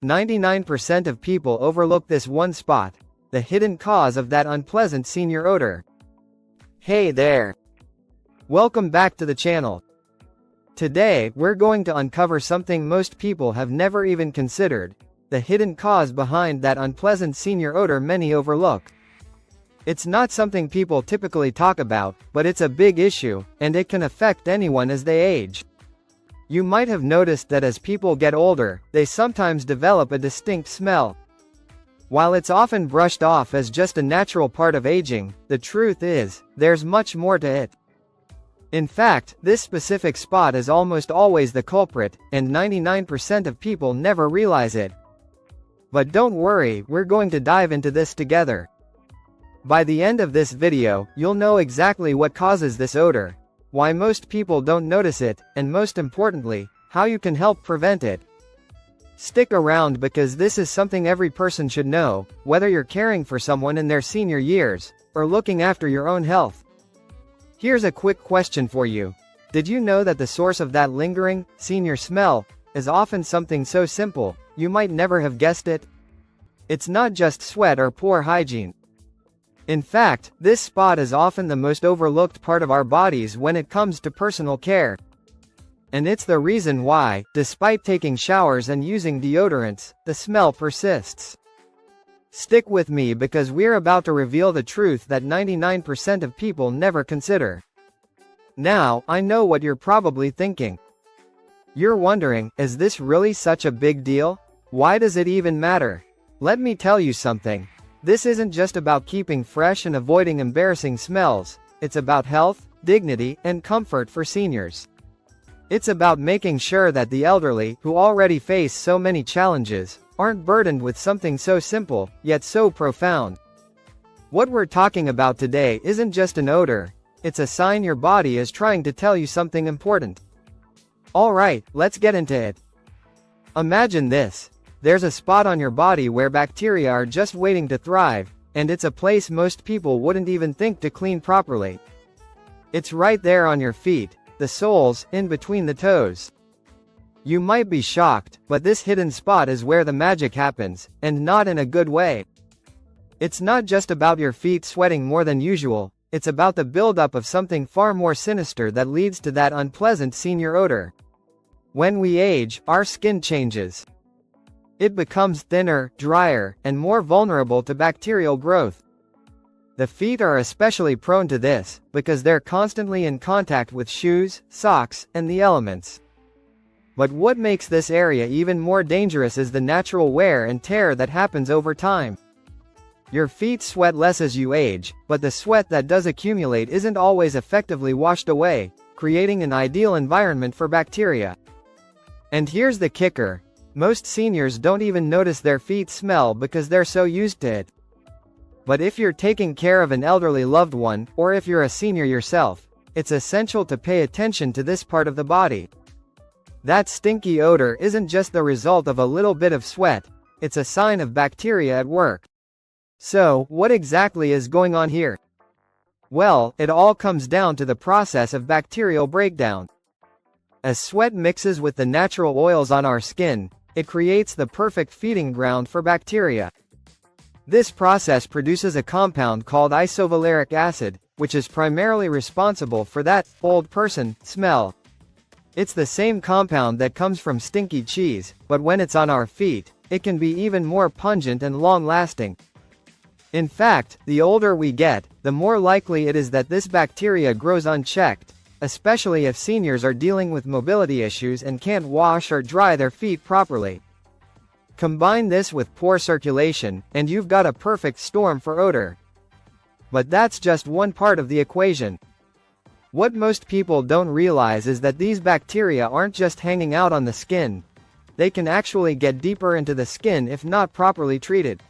99% of people overlook this one spot, the hidden cause of that unpleasant senior odor. Hey there! Welcome back to the channel. Today, we're going to uncover something most people have never even considered, the hidden cause behind that unpleasant senior odor many overlook. It's not something people typically talk about, but it's a big issue, and it can affect anyone as they age. You might have noticed that as people get older, they sometimes develop a distinct smell. While it's often brushed off as just a natural part of aging, the truth is, there's much more to it. In fact, this specific spot is almost always the culprit, and 99% of people never realize it. But don't worry, we're going to dive into this together. By the end of this video, you'll know exactly what causes this odor, why most people don't notice it, and most importantly, how you can help prevent it. Stick around because this is something every person should know, whether you're caring for someone in their senior years, or looking after your own health. Here's a quick question for you. Did you know that the source of that lingering, senior smell, is often something so simple, you might never have guessed it? It's not just sweat or poor hygiene. In fact, this spot is often the most overlooked part of our bodies when it comes to personal care. And it's the reason why, despite taking showers and using deodorants, the smell persists. Stick with me because we're about to reveal the truth that 99% of people never consider. Now, I know what you're probably thinking. You're wondering, is this really such a big deal? Why does it even matter? Let me tell you something. This isn't just about keeping fresh and avoiding embarrassing smells, it's about health, dignity, and comfort for seniors. It's about making sure that the elderly, who already face so many challenges, aren't burdened with something so simple, yet so profound. What we're talking about today isn't just an odor, it's a sign your body is trying to tell you something important. Alright, let's get into it. Imagine this. There's a spot on your body where bacteria are just waiting to thrive, and it's a place most people wouldn't even think to clean properly. It's right there on your feet, the soles, in between the toes. You might be shocked, but this hidden spot is where the magic happens, and not in a good way. It's not just about your feet sweating more than usual, it's about the buildup of something far more sinister that leads to that unpleasant senior odor. When we age, our skin changes. It becomes thinner, drier, and more vulnerable to bacterial growth. The feet are especially prone to this, because they're constantly in contact with shoes, socks, and the elements. But what makes this area even more dangerous is the natural wear and tear that happens over time. Your feet sweat less as you age, but the sweat that does accumulate isn't always effectively washed away, creating an ideal environment for bacteria. And here's the kicker. Most seniors don't even notice their feet smell because they're so used to it. But if you're taking care of an elderly loved one, or if you're a senior yourself, it's essential to pay attention to this part of the body. That stinky odor isn't just the result of a little bit of sweat, it's a sign of bacteria at work. So, what exactly is going on here? Well, it all comes down to the process of bacterial breakdown. As sweat mixes with the natural oils on our skin, it creates the perfect feeding ground for bacteria. This process produces a compound called isovaleric acid, which is primarily responsible for that old person smell. It's the same compound that comes from stinky cheese, but when it's on our feet, it can be even more pungent and long-lasting. In fact, the older we get, the more likely it is that this bacteria grows unchecked, especially if seniors are dealing with mobility issues and can't wash or dry their feet properly. Combine this with poor circulation, and you've got a perfect storm for odor. But that's just one part of the equation. What most people don't realize is that these bacteria aren't just hanging out on the skin. They can actually get deeper into the skin if not properly treated.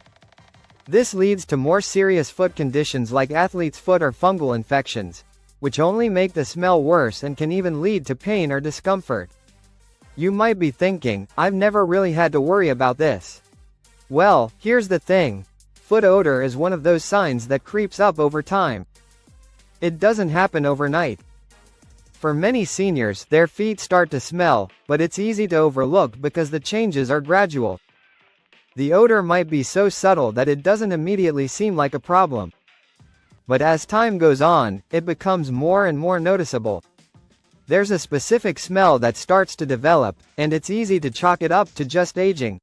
This leads to more serious foot conditions like athlete's foot or fungal infections, which only make the smell worse and can even lead to pain or discomfort. You might be thinking, I've never really had to worry about this. Well, here's the thing. Foot odor is one of those signs that creeps up over time. It doesn't happen overnight. For many seniors, their feet start to smell, but it's easy to overlook because the changes are gradual. The odor might be so subtle that it doesn't immediately seem like a problem. But as time goes on, it becomes more and more noticeable. There's a specific smell that starts to develop, and it's easy to chalk it up to just aging.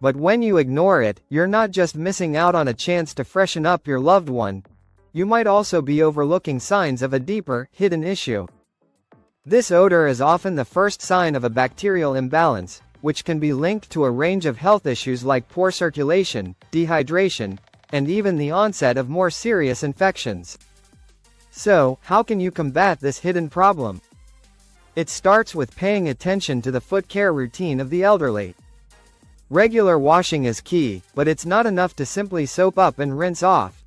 But when you ignore it, you're not just missing out on a chance to freshen up your loved one. You might also be overlooking signs of a deeper, hidden issue. This odor is often the first sign of a bacterial imbalance, which can be linked to a range of health issues like poor circulation, dehydration, and even the onset of more serious infections. So, how can you combat this hidden problem? It starts with paying attention to the foot care routine of the elderly. Regular washing is key, but it's not enough to simply soap up and rinse off.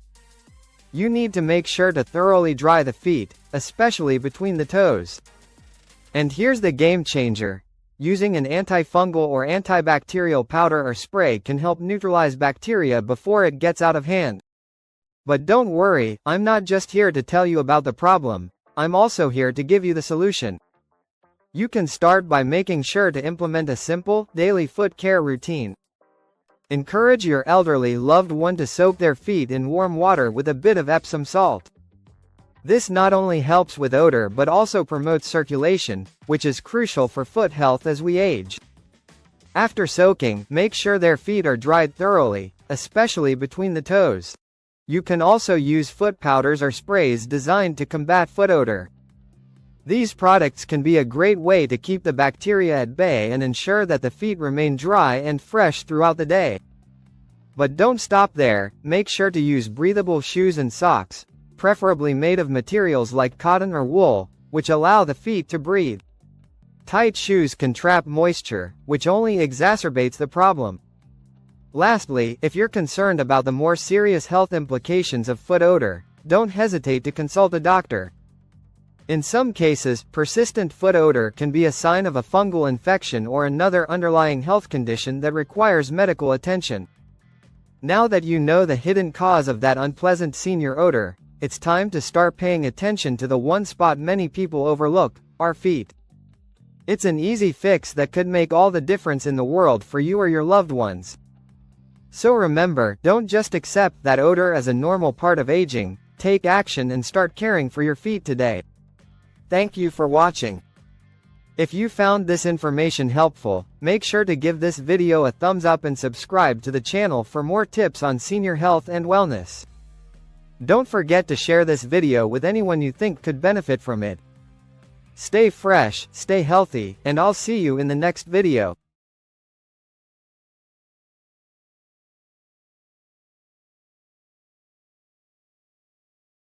You need to make sure to thoroughly dry the feet, especially between the toes. And here's the game changer. Using an antifungal or antibacterial powder or spray can help neutralize bacteria before it gets out of hand. But don't worry, I'm not just here to tell you about the problem, I'm also here to give you the solution. You can start by making sure to implement a simple, daily foot care routine. Encourage your elderly loved one to soak their feet in warm water with a bit of Epsom salt. This not only helps with odor but also promotes circulation, which is crucial for foot health as we age. After soaking, make sure their feet are dried thoroughly, especially between the toes. You can also use foot powders or sprays designed to combat foot odor. These products can be a great way to keep the bacteria at bay and ensure that the feet remain dry and fresh throughout the day. But don't stop there, make sure to use breathable shoes and socks, preferably made of materials like cotton or wool, which allow the feet to breathe. Tight shoes can trap moisture, which only exacerbates the problem. Lastly, if you're concerned about the more serious health implications of foot odor, don't hesitate to consult a doctor. In some cases, persistent foot odor can be a sign of a fungal infection or another underlying health condition that requires medical attention. Now that you know the hidden cause of that unpleasant senior odor, it's time to start paying attention to the one spot many people overlook, our feet. It's an easy fix that could make all the difference in the world for you or your loved ones. So remember, don't just accept that odor as a normal part of aging, take action and start caring for your feet today. Thank you for watching. If you found this information helpful, make sure to give this video a thumbs up and subscribe to the channel for more tips on senior health and wellness. Don't forget to share this video with anyone you think could benefit from it. Stay fresh, stay healthy, and I'll see you in the next video.